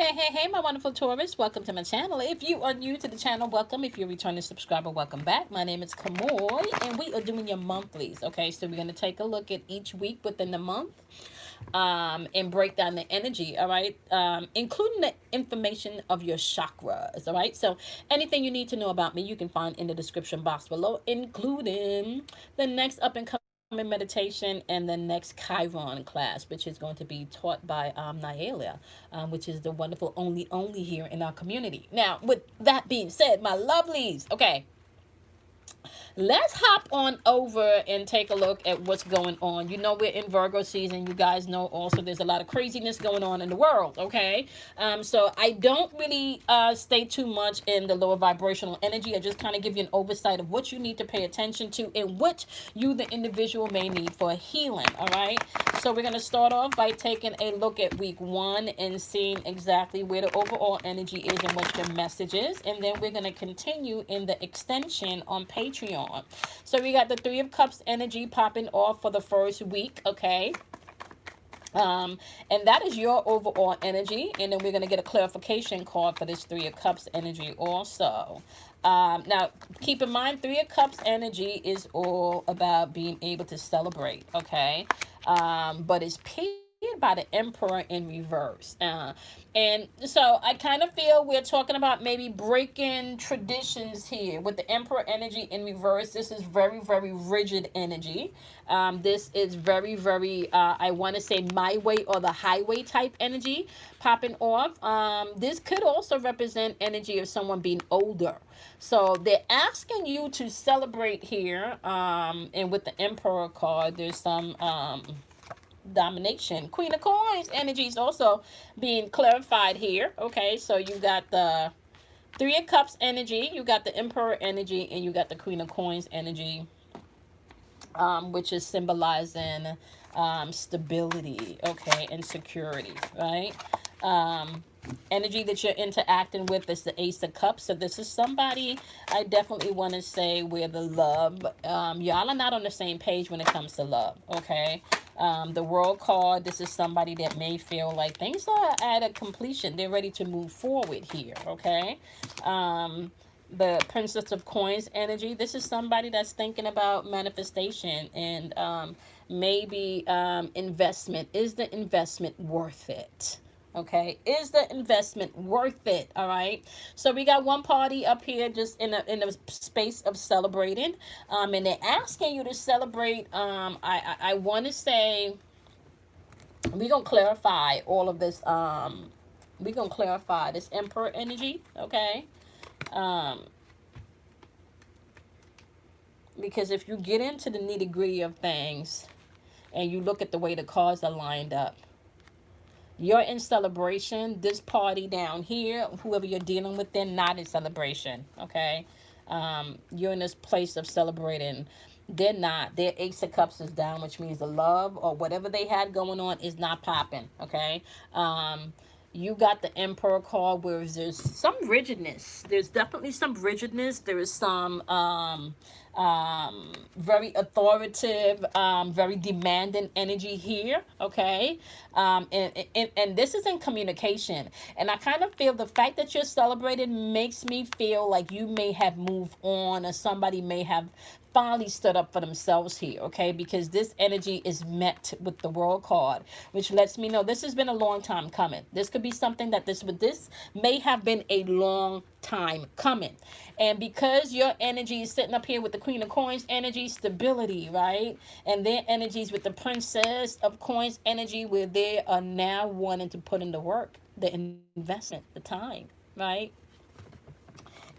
Hey, my wonderful Taurus. Welcome to my channel. If you are new to the channel, welcome. If you're a returning subscriber, welcome back. My name is Kamoy, and we are doing your monthlies. Okay, so we're going to take a look at each week within the month and break down the energy, all right, including the information of your chakras, all right? So anything you need to know about me, you can find in the description box below, including the next up-and-coming meditation and the next Chiron class, which is going to be taught by Naelia, which is the wonderful only here in our community. Now, with that being said, my lovelies, okay, let's hop on over and take a look at what's going on. You know, we're in Virgo season. You guys know also there's a lot of craziness going on in the world, okay? So I don't really stay too much in the lower vibrational energy. I just kind of give you an oversight of what you need to pay attention to and what you, the individual, may need for healing, all right? So we're going to start off by taking a look at week 1 and seeing exactly where the overall energy is and what your message is. And then we're going to continue in the extension on Patreon. So we got the 3 of Cups energy popping off for the first week, okay? And that is your overall energy. And then we're going to get a clarification card for this 3 of Cups energy also. Now, keep in mind, 3 of Cups energy is all about being able to celebrate, okay? But it's paired by the Emperor in reverse. And so I kind of feel we're talking about maybe breaking traditions here with the Emperor energy in reverse. This is very, very rigid energy. This is very, very, I want to say my way or the highway type energy popping off. This could also represent energy of someone being older. So they're asking you to celebrate here. And with the Emperor card, there's some domination. Queen of Coins energy is also being clarified here. Okay, so you got the 3 of Cups energy, you got the Emperor energy, and you got the Queen of Coins energy, which is symbolizing stability, okay, and security, right? Energy that you're interacting with is the Ace of Cups. So this is somebody I definitely want to say where the love, y'all are not on the same page when it comes to love, okay? The World card, this is somebody that may feel like things are at a completion. They're ready to move forward here, okay? The Princess of Coins energy, this is somebody that's thinking about manifestation and maybe investment. Is the investment worth it? Okay, is the investment worth it? All right, so we got one party up here just in a space of celebrating, and they're asking you to celebrate. I want to say we're gonna clarify all of this. We're gonna clarify this Emperor energy, okay? Because if you get into the nitty gritty of things, and you look at the way the cards are lined up, you're in celebration. This party down here, whoever you're dealing with, they're not in celebration, okay? You're in this place of celebrating. They're not. Their Ace of Cups is down, which means the love or whatever they had going on is not popping, okay? You got the Emperor card where there's some rigidness. There's definitely some rigidness. There is some very authoritative, very demanding energy here, okay? And this is in communication. And I kind of feel the fact that you're celebrating makes me feel like you may have moved on, or somebody may have finally stood up for themselves here, okay? Because this energy is met with the World card, which lets me know this has been a long time coming. This could be something that this may have been a long time coming. And because your energy is sitting up here with the Queen of Coins energy, stability, right? And their energies with the Princess of Coins energy, where they are now wanting to put in the work, the investment, the time, right?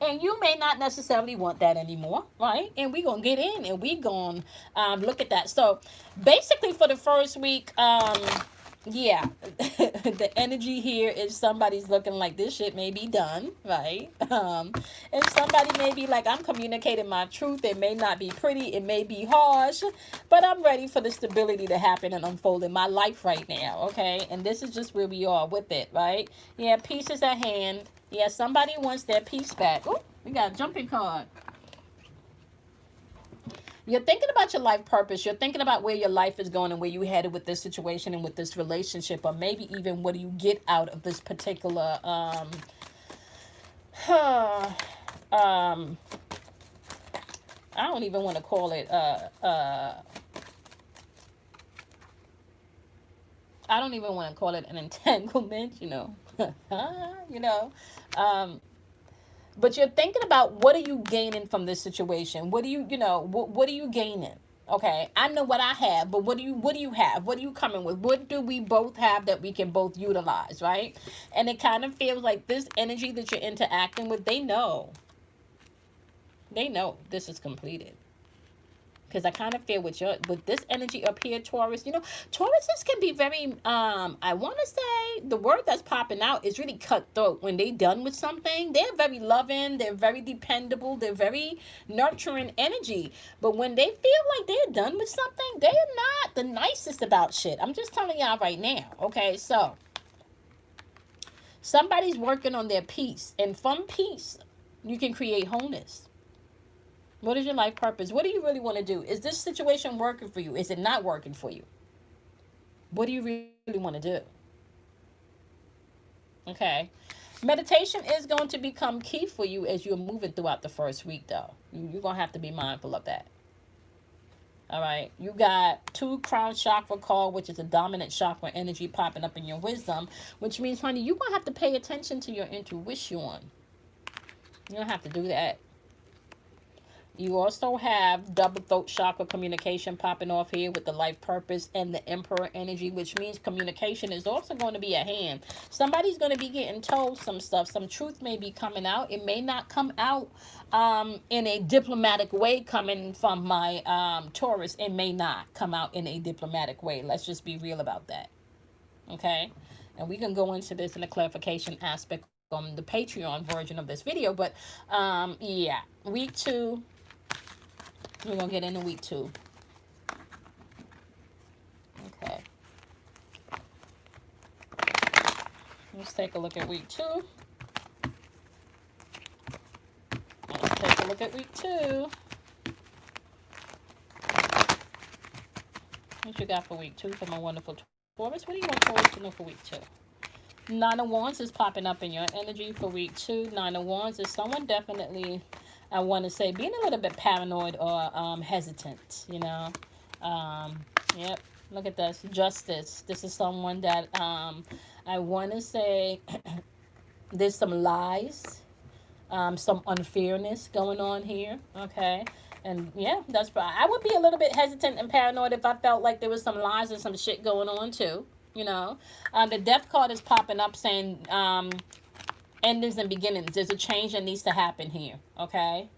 And you may not necessarily want that anymore, right? And we're going to get in and we're going to look at that. So basically for the first week, yeah, the energy here is somebody's looking like this shit may be done, right? And somebody may be like, I'm communicating my truth. It may not be pretty. It may be harsh, but I'm ready for the stability to happen and unfold in my life right now, okay? And this is just where we are with it, right? Yeah, peace is at hand. Yeah, somebody wants their peace back. Oh, we got a jumping card. You're thinking about your life purpose. You're thinking about where your life is going and where you headed with this situation and with this relationship, or maybe even what do you get out of this particular um I don't even want to call it I don't even want to call it an entanglement, you know. You know. But you're thinking about what are you gaining from this situation? What do you, you know, what are you gaining? Okay, I know what I have, but what do you have? What are you coming with? What do we both have that we can both utilize, right? And it kind of feels like this energy that you're interacting with, they know. They know this is completed. Because I kind of feel with this energy up here, Taurus, you know, Tauruses can be very, I want to say the word that's popping out is really cutthroat. When they done with something, they're very loving, they're very dependable, they're very nurturing energy. But when they feel like they're done with something, they're not the nicest about shit. I'm just telling y'all right now. Okay, so somebody's working on their peace, and from peace, you can create wholeness. What is your life purpose? What do you really want to do? Is this situation working for you? Is it not working for you? What do you really want to do? Okay. Meditation is going to become key for you as you're moving throughout the first week, though. You're going to have to be mindful of that. All right. You got 2 crown chakra card, which is a dominant chakra energy popping up in your wisdom, which means, honey, you're going to have to pay attention to your intuition. You don't have to do that. You also have double throat chakra communication popping off here with the life purpose and the emperor energy, which means communication is also going to be at hand. Somebody's going to be getting told some stuff. Some truth may be coming out. It may not come out in a diplomatic way coming from my Taurus. It may not come out in a diplomatic way. Let's just be real about that. Okay? And we can go into this in a clarification aspect on the Patreon version of this video. But yeah, week 2. We're going to get into week 2. Okay. Let's take a look at week 2. Let's take a look at week 2. What you got for week 2 for my wonderful Taurus? What do you want Taurus to know for week 2? 9 of Wands is popping up in your energy for week 2. 9 of Wands is someone definitely, I want to say, being a little bit paranoid or hesitant, you know. Yep, look at this. Justice. This is someone that I want to say there's some lies, some unfairness going on here, okay? And yeah, that's right. I would be a little bit hesitant and paranoid if I felt like there was some lies and some shit going on too, you know. The death card is popping up saying endings and beginnings. There's a change that needs to happen here, okay?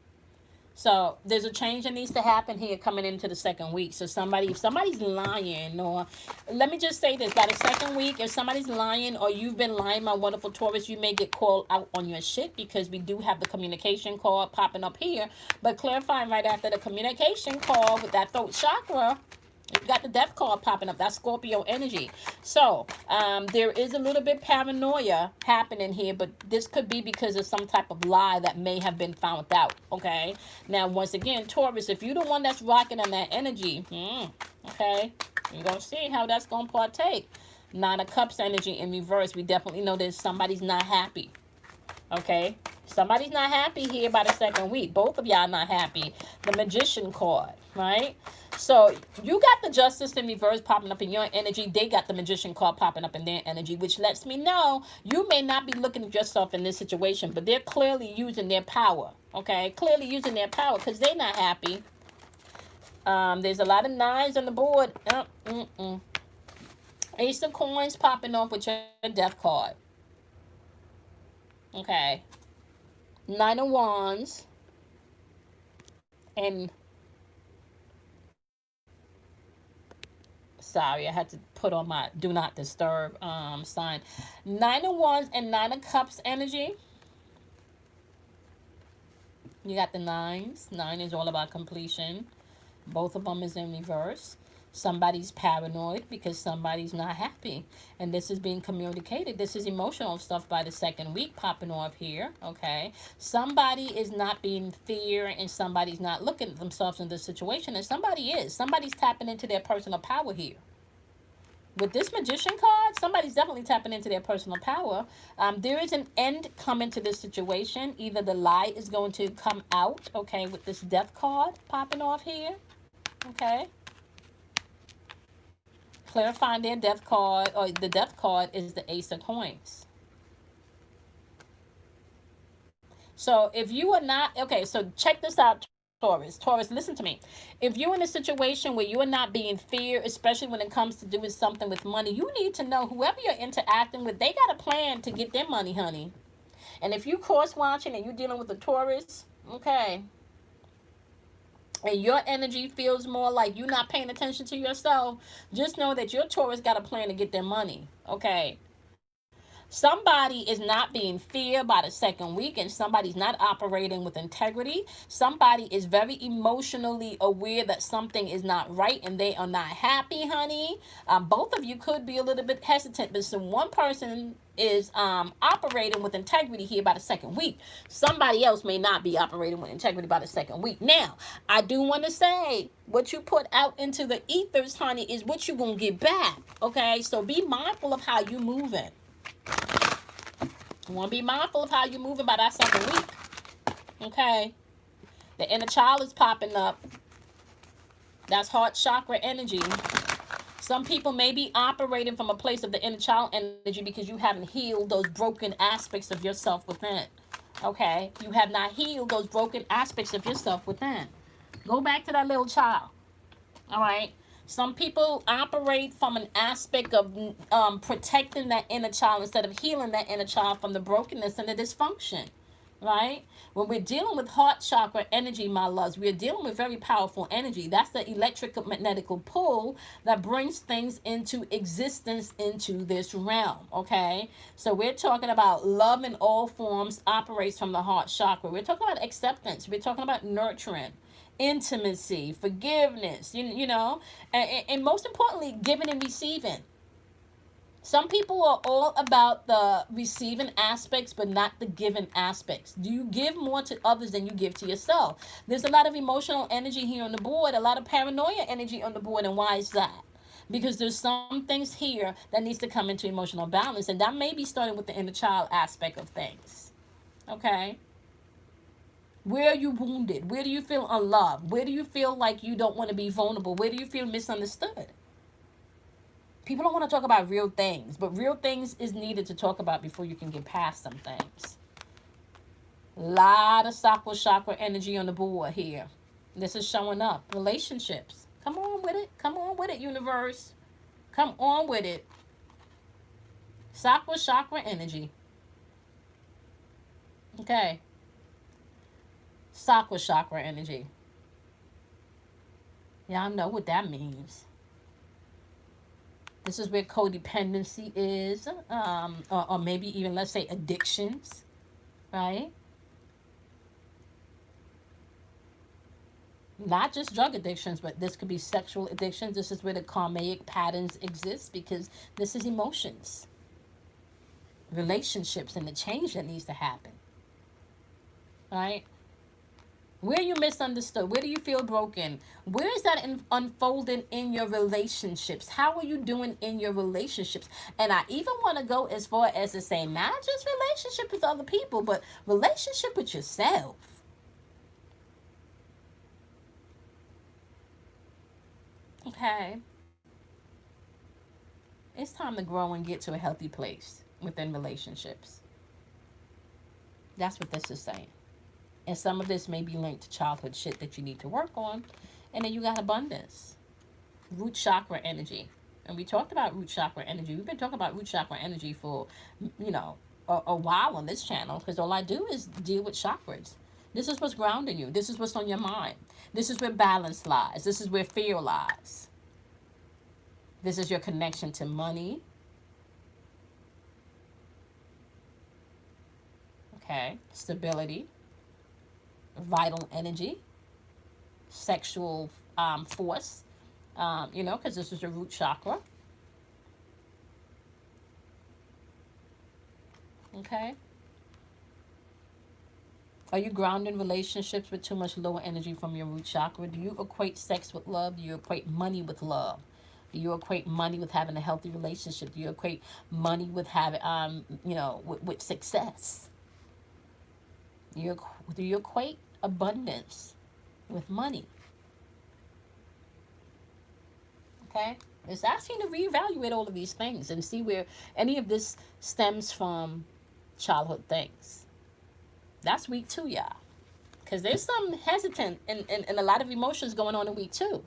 So there's a change that needs to happen here coming into the second week. So if somebody's lying, or let me just say this, by the second week, if somebody's lying or you've been lying, my wonderful Taurus, you may get called out on your shit, because we do have the communication card popping up here. But clarifying right after the communication card with that throat chakra, you got the death card popping up. That's Scorpio energy. So there is a little bit paranoia happening here, but this could be because of some type of lie that may have been found out. Okay. Now, once again, Taurus, if you're the one that's rocking on that energy, okay, you're going to see how that's going to partake. 9 of Cups energy in reverse. We definitely know that somebody's not happy. Okay. Somebody's not happy here by the second week. Both of y'all not happy. The Magician card, right? So you got the Justice in reverse popping up in your energy. They got the Magician card popping up in their energy, which lets me know you may not be looking at yourself in this situation, but they're clearly using their power, okay? Clearly using their power because they're not happy. There's a lot of 9s on the board. Ace of Coins popping off with your death card. Okay. 9 of Wands. And sorry, I had to put on my do not disturb sign. 9 of Wands and 9 of Cups energy. You got the 9s. 9 is all about completion. Both of them is in reverse. Somebody's paranoid because somebody's not happy. And this is being communicated. This is emotional stuff by the second week popping off here. Okay. Somebody is not being fear and somebody's not looking at themselves in this situation. And somebody is. Somebody's tapping into their personal power here. With this magician card, somebody's definitely tapping into their personal power. There is an end coming to this situation. Either the lie is going to come out, okay, with this death card popping off here, okay. Clarifying their death card, or the death card is the Ace of Coins. So if you are not, okay, so check this out, Taurus. Taurus, listen to me. If you're in a situation where you are not being feared, especially when it comes to doing something with money, you need to know whoever you're interacting with, they got a plan to get their money, honey. And if you cross-watching and you're dealing with a Taurus, okay, and your energy feels more like you're not paying attention to yourself, just know that your Taurus got a plan to get their money, okay? Somebody is not being feared by the second week, and somebody's not operating with integrity. Somebody is very emotionally aware that something is not right and they are not happy, honey. Both of you could be a little bit hesitant, but one person is operating with integrity here by the second week. Somebody else may not be operating with integrity by the second week. Now, I do want to say, what you put out into the ethers, honey, is what you're going to get back, okay? So be mindful of how you're moving. You want to be mindful of how you're moving by that second week. Okay. The inner child is popping up. That's heart chakra energy. Some people may be operating from a place of the inner child energy because you haven't healed those broken aspects of yourself within. Okay. You have not healed those broken aspects of yourself within. Go back to that little child. All right. Some people operate from an aspect of protecting that inner child instead of healing that inner child from the brokenness and the dysfunction, right? When we're dealing with heart chakra energy, my loves, we're dealing with very powerful energy. That's the electromagnetical pull that brings things into existence into this realm, okay? So we're talking about love in all forms operates from the heart chakra. We're talking about acceptance. We're talking about nurturing, intimacy, forgiveness, you know, and most importantly, giving and receiving. Some people are all about the receiving aspects, but not the giving aspects. Do you give more to others than you give to yourself? There's a lot of emotional energy here on the board, a lot of paranoia energy on the board, and why is that? Because there's some things here that needs to come into emotional balance, and that may be starting with the inner child aspect of things, okay? Where are you wounded? Where do you feel unloved? Where do you feel like you don't want to be vulnerable? Where do you feel misunderstood? People don't want to talk about real things, but real things is needed to talk about before you can get past some things. A lot of sacral chakra energy on the board here. This is showing up. Relationships. Come on with it. Come on with it, universe. Come on with it. Sacral chakra energy. Okay. Sacral chakra energy. Y'all know what that means. This is where codependency is, or maybe even, let's say, addictions, right? Not just drug addictions, but this could be sexual addictions. This is where the karmic patterns exist, because this is emotions, relationships, and the change that needs to happen, right? Where are you misunderstood? Where do you feel broken? Where is that unfolding in your relationships? How are you doing in your relationships? And I even want to go as far as to say, not just relationship with other people, but relationship with yourself. Okay. It's time to grow and get to a healthy place within relationships. That's what this is saying. And some of this may be linked to childhood shit that you need to work on. And then you got abundance. Root chakra energy. And we talked about root chakra energy. We've been talking about root chakra energy for, you know, a while on this channel. Because all I do is deal with chakras. This is what's grounding you. This is what's on your mind. This is where balance lies. This is where fear lies. This is your connection to money. Okay. Stability. Vital energy, sexual force, You know, because this is your root chakra. Okay. Are you grounding relationships with too much lower energy from your root chakra? Do you equate sex with love? Do you equate money with love? Do you equate money with having a healthy relationship? Do you equate money with having, you know, with success? Do you equate abundance with money? Okay? It's asking to reevaluate all of these things and see where any of this stems from childhood things. That's week 2, y'all. Because there's some hesitant and a lot of emotions going on in week 2.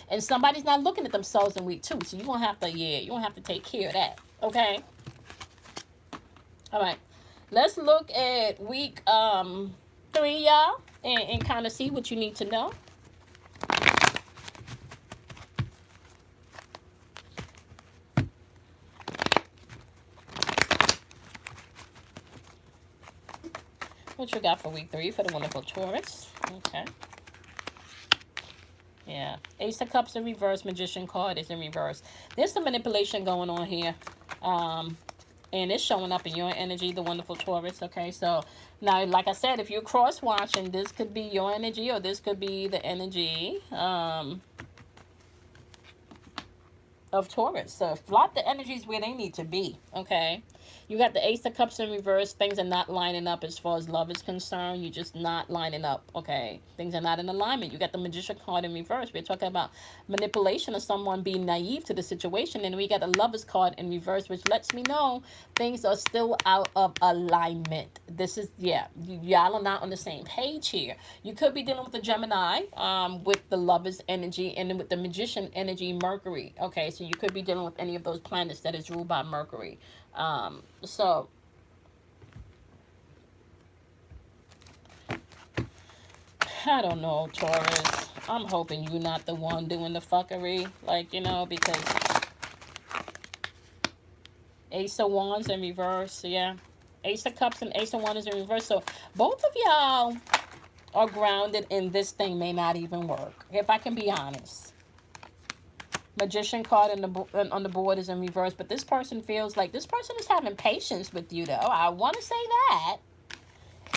And somebody's not looking at themselves in week 2. So you're going to have to, you're going to have to take care of that. Okay? All right. Let's look at week 3, y'all. And kind of see what you need to know. What you got for week 3 for the wonderful Taurus? Okay. Yeah. Ace of Cups in reverse. Magician card is in reverse. There's some manipulation going on here. And it's showing up in your energy, the wonderful Taurus. Okay. So now, like I said, if you're cross watching, this could be your energy or this could be the energy of Taurus. So plot the energies where they need to be. Okay. You got the Ace of Cups in reverse. Things are not lining up as far as love is concerned. You're just not lining up, okay? Things are not in alignment. You got the Magician card in reverse. We're talking about manipulation of someone being naive to the situation. And we got the Lover's card in reverse, which lets me know things are still out of alignment. This is, y'all are not on the same page here. You could be dealing with the Gemini with the Lover's energy and then with the Magician energy, Mercury. Okay, so you could be dealing with any of those planets that is ruled by Mercury. So I don't know, Taurus. I'm hoping you're not the one doing the fuckery, like, you know, because Ace of Wands in reverse, yeah. Ace of Cups and Ace of Wands in reverse. So both of y'all are grounded and this thing may not even work, if I can be honest. Magician card on the board is in reverse, but this person feels like this person is having patience with you, though. I want to say that.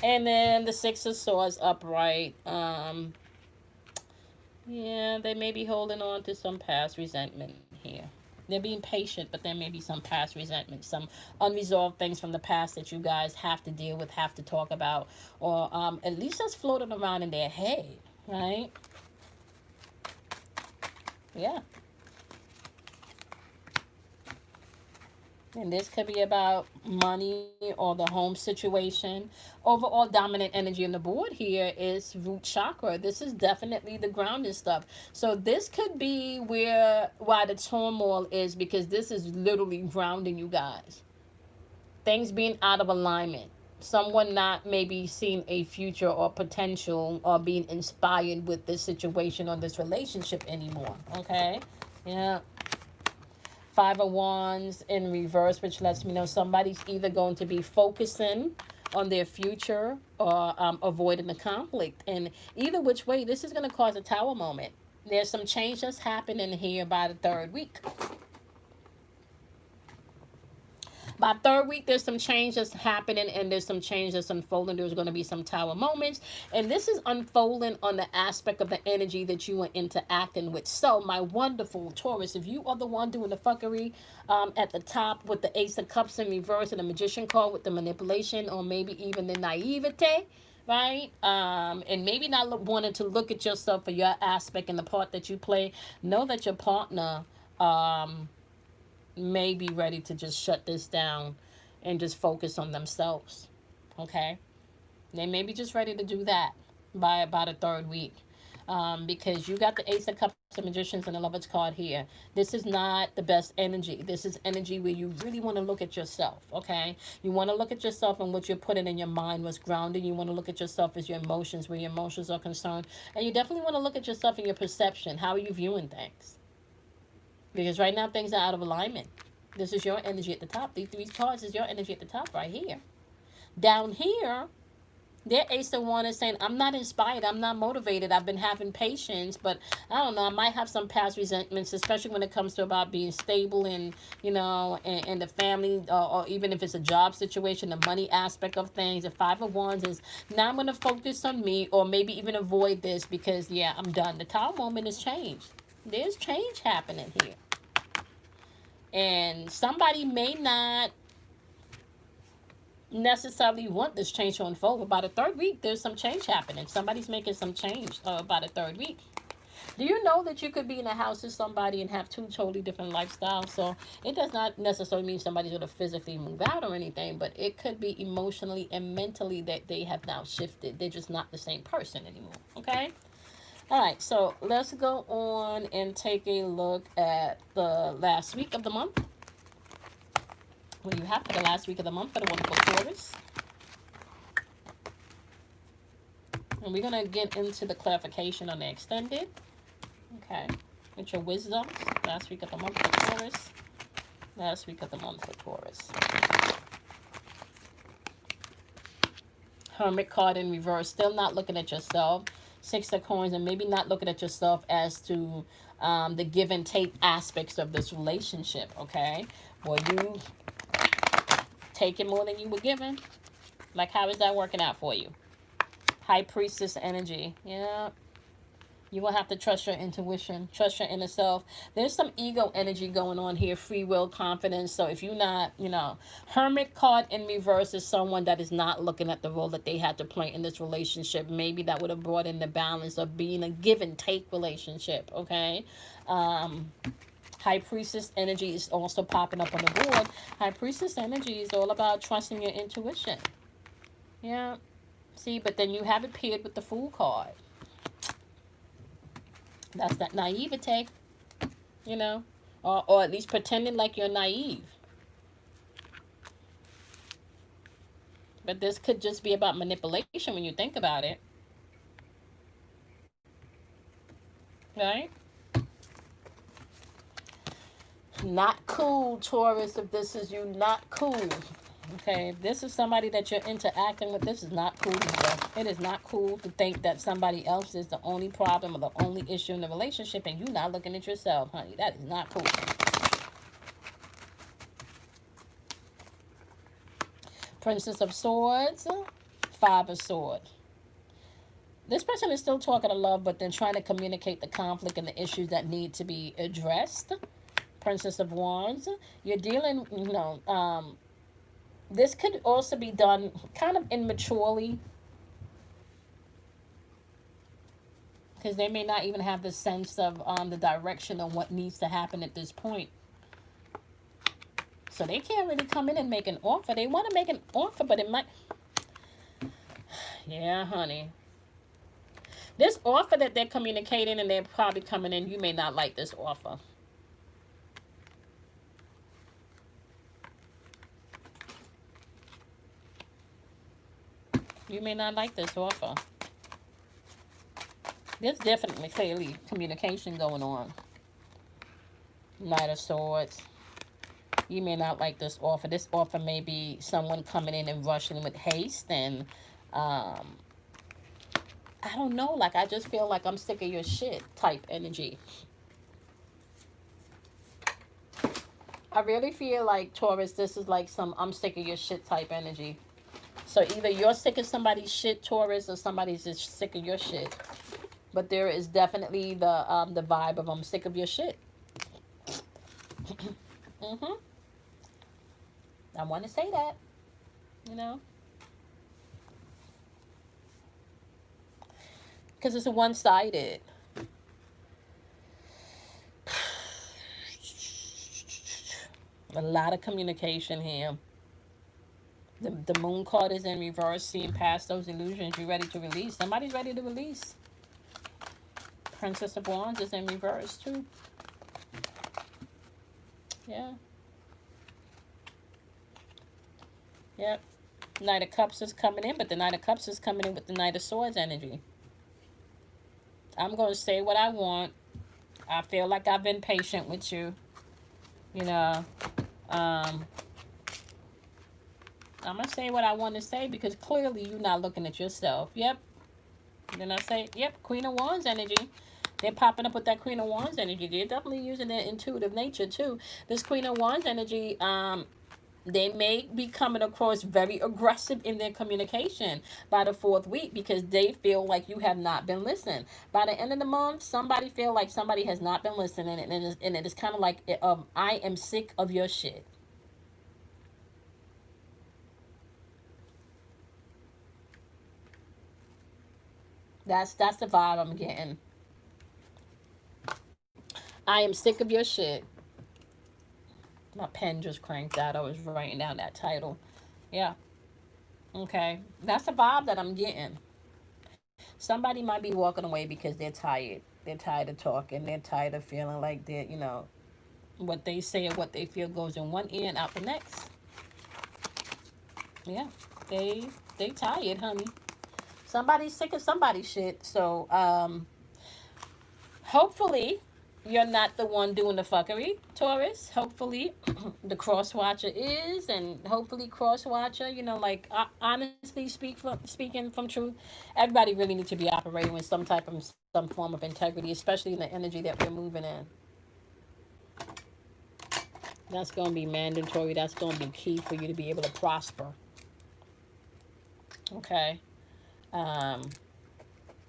And then the Six of Swords upright. Yeah, they may be holding on to some past resentment here. They're being patient, but there may be some past resentment, some unresolved things from the past that you guys have to deal with, have to talk about, or at least that's floating around in their head, right? Yeah. And this could be about money or the home situation. Overall dominant energy on the board here is root chakra. This is definitely the grounded stuff. So this could be why the turmoil is, because this is literally grounding you guys. Things being out of alignment. Someone not maybe seeing a future or potential or being inspired with this situation or this relationship anymore. Okay? Yeah. Five of Wands in reverse, which lets me know somebody's either going to be focusing on their future or avoiding the conflict. And either which way, this is going to cause a tower moment. There's some change that's happening here by the 3rd week. By 3rd week, there's some change that's happening and there's some change that's unfolding. There's going to be some tower moments. And this is unfolding on the aspect of the energy that you are interacting with. So, my wonderful Taurus, if you are the one doing the fuckery at the top with the Ace of Cups in reverse and the Magician card with the manipulation or maybe even the naivete, right? And maybe not wanting to look at yourself for your aspect and the part that you play, know that your partner may be ready to just shut this down and just focus on themselves. Okay? They may be just ready to do that by about a 3rd week. Because you got the Ace of Cups and Magicians and the Lover's card here. This is not the best energy. This is energy where you really want to look at yourself, okay? You want to look at yourself and what you're putting in your mind, what's grounded. You want to look at yourself as your emotions, where your emotions are concerned. And you definitely want to look at yourself and your perception. How are you viewing things? Because right now, things are out of alignment. This is your energy at the top. These 3 cards is your energy at the top right here. Down here, Their Ace of Wands is saying, I'm not inspired, I'm not motivated, I've been having patience, but I don't know, I might have some past resentments, especially when it comes to about being stable and, you know, and the family, or even if it's a job situation, the money aspect of things. The Five of Wands is, now I'm going to focus on me, or maybe even avoid this because, yeah, I'm done. The Tower moment is changed. There's change happening here. And somebody may not necessarily want this change to unfold, but by the third week there's some change happening. Somebody's making some change by the third week. Do you know that you could be in a house with somebody and have two totally different lifestyles? So it does not necessarily mean somebody's going to physically move out or anything, but it could be emotionally and mentally that they have now shifted. They're just not the same person anymore. Okay. All right, so let's go on and take a look at the last week of the month. What do you have for the last week of the month for the wonderful Taurus? And we're going to get into the clarification on the extended. Okay. With your wisdoms. Last week of the month for Taurus. Last week of the month for Taurus. Hermit card in reverse. Still not looking at yourself. Six of Coins, and maybe not looking at yourself as to the give and take aspects of this relationship. Okay. Well, you taking more than you were given. Like, how is that working out for you? High Priestess energy. Yeah. You will have to trust your intuition, trust your inner self. There's some ego energy going on here, free will, confidence. So if you're not, you know, Hermit card in reverse is someone that is not looking at the role that they had to play in this relationship. Maybe that would have brought in the balance of being a give and take relationship, okay? High Priestess energy is also popping up on the board. High Priestess energy is all about trusting your intuition. Yeah. See, but then you have it paired with the Fool card. That's that naivete, you know, or at least pretending like you're naive. But this could just be about manipulation when you think about it. Right? Not cool, Taurus, if this is you, not cool. Okay, if this is somebody that you're interacting with, this is not cool either. It is not cool to think that somebody else is the only problem or the only issue in the relationship and you're not looking at yourself, honey. That is not cool. Princess of Swords, Five of Swords. This person is still talking to love, but they're trying to communicate the conflict and the issues that need to be addressed. Princess of Wands. You're dealing, you know, this could also be done kind of immaturely, because they may not even have the sense of the direction of what needs to happen at this point. So they can't really come in and make an offer. They want to make an offer, but it might... Yeah, honey. This offer that they're communicating and they're probably coming in, you may not like this offer. You may not like this offer. There's definitely clearly communication going on. Knight of Swords. You may not like this offer. This offer may be someone coming in and rushing with haste. And I don't know. Like, I just feel like I'm sick of your shit type energy. I really feel like, Taurus, this is like some I'm sick of your shit type energy. So either you're sick of somebody's shit, Taurus, or somebody's just sick of your shit. But there is definitely the vibe of I'm sick of your shit. I want to say that, you know. Because it's one-sided. A lot of communication here. The moon card is in reverse, seeing past those illusions. You're ready to release. Somebody's ready to release. Princess of Wands is in reverse too. Yeah. Yep. Knight of Cups is coming in, but the Knight of Cups is coming in with the Knight of Swords energy. I'm going to say what I want. I feel like I've been patient with you. You know, I'm going to say what I want to say because clearly you're not looking at yourself. Yep. Then I say, yep, Queen of Wands energy. They're popping up with that Queen of Wands energy. They're definitely using their intuitive nature too. This Queen of Wands energy, they may be coming across very aggressive in their communication by the fourth week because they feel like you have not been listening. By the end of the month, somebody feel like somebody has not been listening, and it is kind of like, I am sick of your shit. That's the vibe I'm getting. I am sick of your shit. My pen just cranked out. I was writing down that title. Yeah. Okay. That's the vibe that I'm getting. Somebody might be walking away because they're tired. They're tired of talking. They're tired of feeling like they're, what they say or what they feel goes in one ear and out the next. Yeah. They tired, honey. Somebody's sick of somebody's shit. So, hopefully you're not the one doing the fuckery, Taurus. Hopefully the cross watcher is, and hopefully cross watcher, like, honestly speaking from truth, everybody really needs to be operating with some form of integrity, especially in the energy that we're moving in. That's going to be mandatory. That's going to be key for you to be able to prosper. Okay. um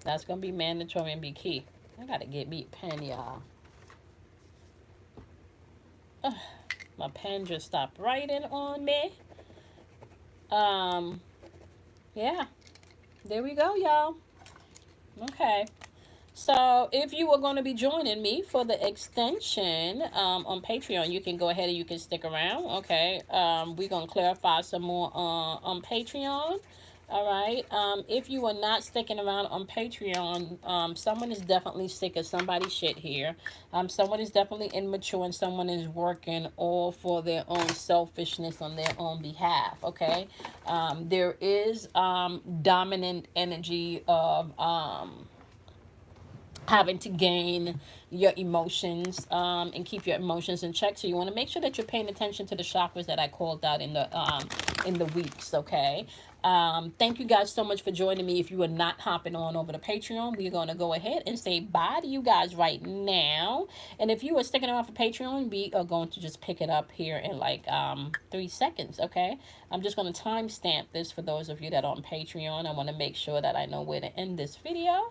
that's going to be mandatory and be key. I gotta get me a pen, y'all. Ugh, my pen just stopped writing on me. Um, yeah, there we go, y'all. Okay. So if you are going to be joining me for the extension on Patreon, you can go ahead and you can stick around. Okay. We're going to clarify some more on Patreon. All right. If you are not sticking around on Patreon, someone is definitely sick of somebody's shit here. Someone is definitely immature and someone is working all for their own selfishness on their own behalf. Okay. There is dominant energy of having to gain your emotions and keep your emotions in check. So you want to make sure that you're paying attention to the chakras that I called out in the weeks. Okay. Thank you guys so much for joining me. If you are not hopping on over to Patreon, we're going to go ahead and say bye to you guys right now. And if you are sticking around for Patreon, we are going to just pick it up here in like 3 seconds. Okay. I'm just going to timestamp this for those of you that are on Patreon. I want to make sure that I know where to end this video.